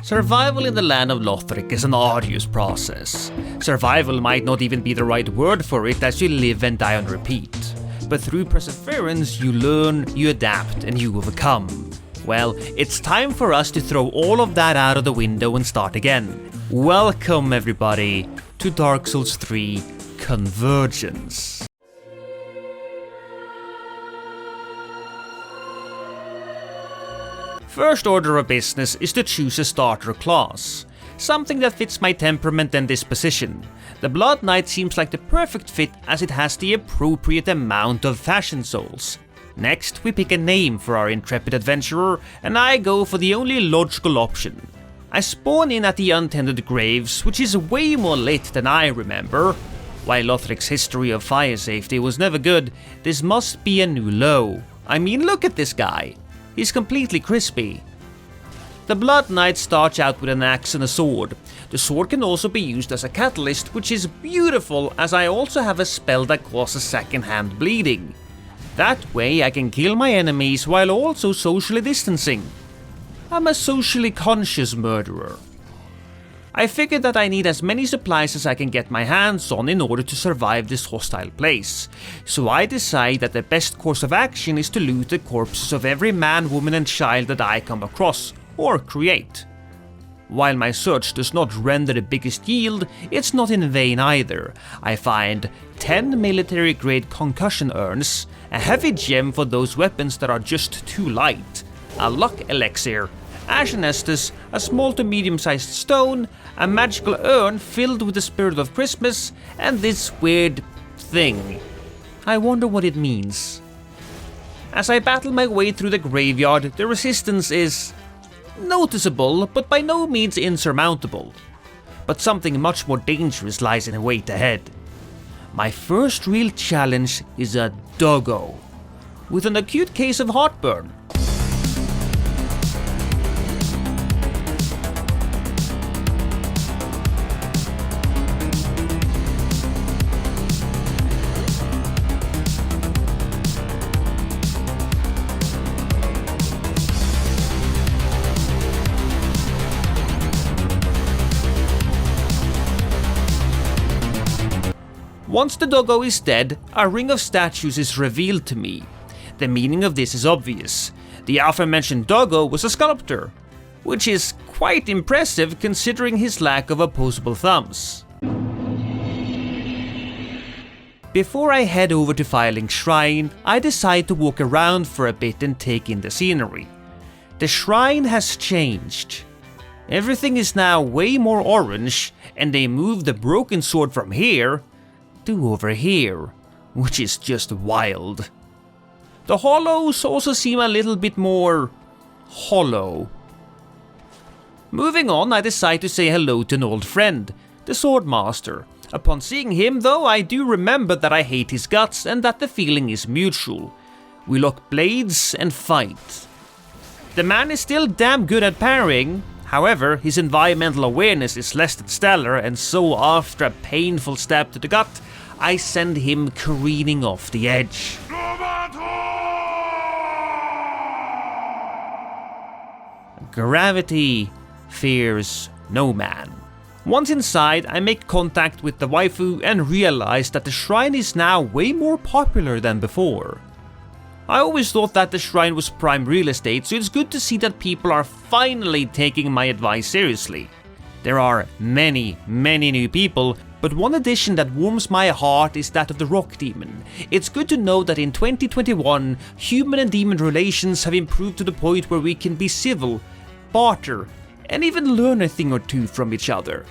Survival in the land of Lothar is an arduous process. Survival might not even be the right word for it, as you live and die on repeat. But through perseverance you learn, you adapt, and you overcome. Well, it's time for us to throw all of that out of the window and start again. Welcome everybody to Dark Souls 3 Convergence. First order of business is to choose a starter class, something that fits my temperament and disposition. The Blood Knight seems like the perfect fit as it has the appropriate amount of fashion souls. Next, we pick a name for our intrepid adventurer, and I go for the only logical option. I spawn in at the Untended Graves, which is way more lit than I remember. While Lothar's history of fire safety was never good, this must be a new low. I mean, look at this guy. He's completely crispy. The Blood Knight starts out with an axe and a sword. The sword can also be used as a catalyst, which is beautiful as I also have a spell that causes second-hand bleeding. That way I can kill my enemies while also socially distancing. I'm a socially conscious murderer. I figured that I need as many supplies as I can get my hands on in order to survive this hostile place, so I decide that the best course of action is to loot the corpses of every man, woman and child that I come across, or create. While my search does not render the biggest yield, it's not in vain either. I find 10 military-grade concussion urns, a heavy gem for those weapons that are just too light, a luck elixir, Ashen Estus, a small to medium-sized stone, a magical urn filled with the spirit of Christmas, and this weird thing. I wonder what it means. As I battle my way through the graveyard, the resistance is noticeable, but by no means insurmountable. But something much more dangerous lies in the wait ahead. My first real challenge is a doggo, with an acute case of heartburn. Once the doggo is dead, a ring of statues is revealed to me. The meaning of this is obvious. The aforementioned doggo was a sculptor, which is quite impressive considering his lack of opposable thumbs. Before I head over to Firelink Shrine, I decide to walk around for a bit and take in the scenery. The shrine has changed. Everything is now way more orange, and they moved the broken sword from here to over here, which is just wild. The hollows also seem a little bit more hollow. Moving on, I decide to say hello to an old friend, the Swordmaster. Upon seeing him, though, I do remember that I hate his guts and that the feeling is mutual. We lock blades and fight. The man is still damn good at parrying. However, his environmental awareness is less than stellar, and so after a painful stab to the gut, I send him careening off the edge. Gravity fears no man. Once inside, I make contact with the waifu and realize that the shrine is now way more popular than before. I always thought that the shrine was prime real estate, so it's good to see that people are finally taking my advice seriously. There are many new people, but one addition that warms my heart is that of the Rock Demon. It's good to know that in 2021, human and demon relations have improved to the point where we can be civil, barter, and even learn a thing or two from each other.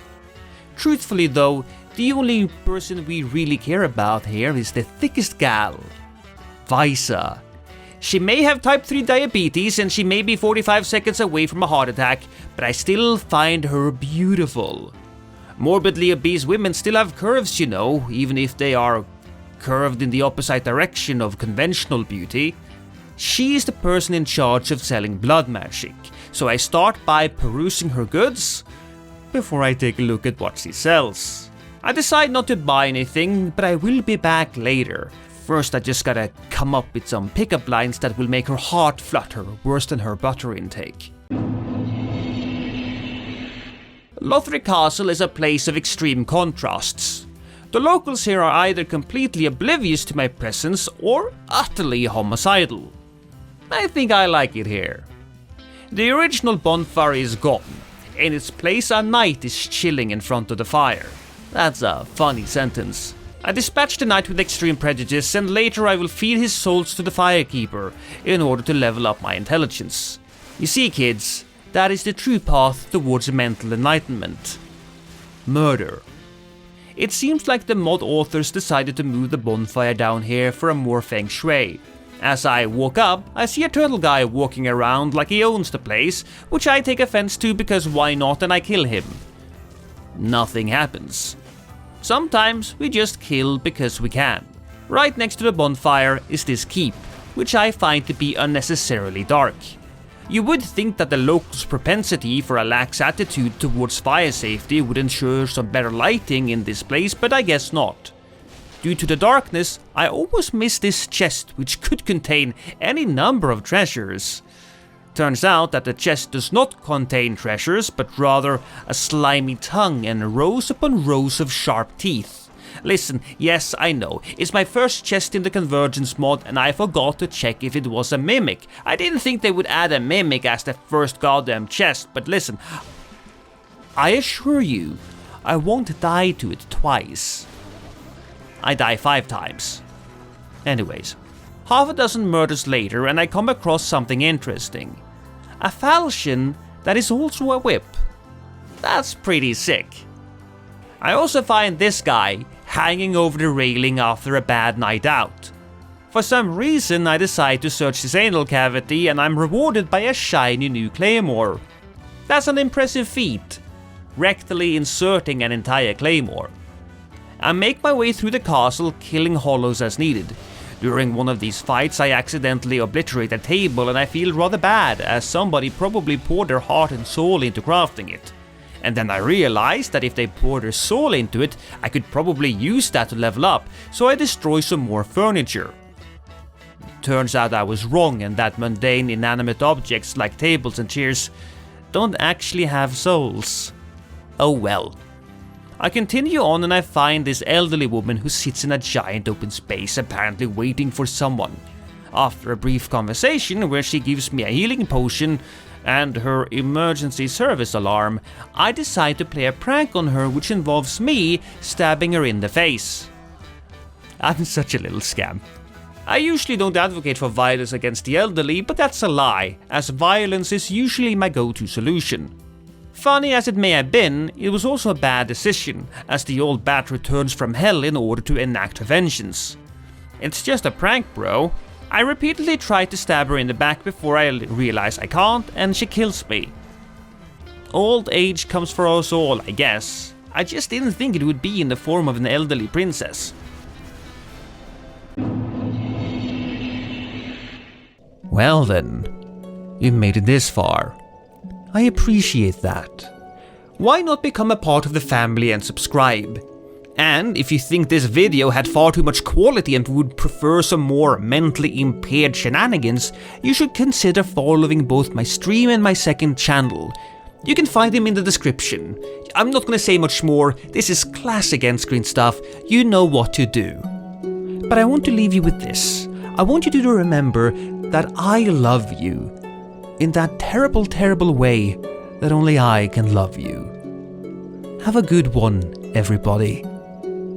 Truthfully though, the only person we really care about here is the thickest gal, Visa. She may have type 3 diabetes and she may be 45 seconds away from a heart attack, but I still find her beautiful. Morbidly obese women still have curves, you know, even if they are curved in the opposite direction of conventional beauty. She is the person in charge of selling blood magic, so I start by perusing her goods before I take a look at what she sells. I decide not to buy anything, but I will be back later. First, I just gotta come up with some pickup lines that will make her heart flutter worse than her butter intake. Lothar Castle is a place of extreme contrasts. The locals here are either completely oblivious to my presence or utterly homicidal. I think I like it here. The original bonfire is gone. In its place, a knight is chilling in front of the fire. That's a funny sentence. I dispatch the knight with extreme prejudice, and later I will feed his souls to the firekeeper in order to level up my intelligence. You see, kids, that is the true path towards mental enlightenment. Murder. It seems like the mod authors decided to move the bonfire down here for a more feng shui. As I walk up, I see a turtle guy walking around like he owns the place, which I take offense to because why not, and I kill him. Nothing happens. Sometimes we just kill because we can. Right next to the bonfire is this keep, which I find to be unnecessarily dark. You would think that the locals' propensity for a lax attitude towards fire safety would ensure some better lighting in this place, but I guess not. Due to the darkness, I almost missed this chest, which could contain any number of treasures. Turns out that the chest does not contain treasures, but rather a slimy tongue and rows upon rows of sharp teeth. Listen, yes, I know, it's my first chest in the Convergence mod and I forgot to check if it was a mimic. I didn't think they would add a mimic as the first goddamn chest, but listen, I assure you, I won't die to it twice. I die 5 times. Anyways, half a dozen murders later and I come across something interesting. A falchion that is also a whip. That's pretty sick. I also find this guy hanging over the railing after a bad night out. For some reason I decide to search his anal cavity and I'm rewarded by a shiny new claymore. That's an impressive feat, rectally inserting an entire claymore. I make my way through the castle, killing hollows as needed. During one of these fights I accidentally obliterate a table and I feel rather bad, as somebody probably poured their heart and soul into crafting it. And then I realized that if they poured their soul into it, I could probably use that to level up, so I destroy some more furniture. Turns out I was wrong, and that mundane inanimate objects like tables and chairs don't actually have souls. Oh well. I continue on and I find this elderly woman who sits in a giant open space, apparently waiting for someone. After a brief conversation where she gives me a healing potion and her emergency service alarm, I decide to play a prank on her which involves me stabbing her in the face. I'm such a little scamp. I usually don't advocate for violence against the elderly, but that's a lie, as violence is usually my go-to solution. Funny as it may have been, it was also a bad decision, as the old bat returns from hell in order to enact her vengeance. It's just a prank, bro. I repeatedly try to stab her in the back before I realize I can't, and she kills me. Old age comes for us all, I guess. I just didn't think it would be in the form of an elderly princess. Well then, you made it this far. I appreciate that. Why not become a part of the family and subscribe? And if you think this video had far too much quality and would prefer some more mentally impaired shenanigans, you should consider following both my stream and my second channel. You can find them in the description. I'm not gonna say much more, this is classic end-screen stuff, you know what to do. But I want to leave you with this. I want you to remember that I love you. In that terrible, terrible way that only I can love you. Have a good one, everybody.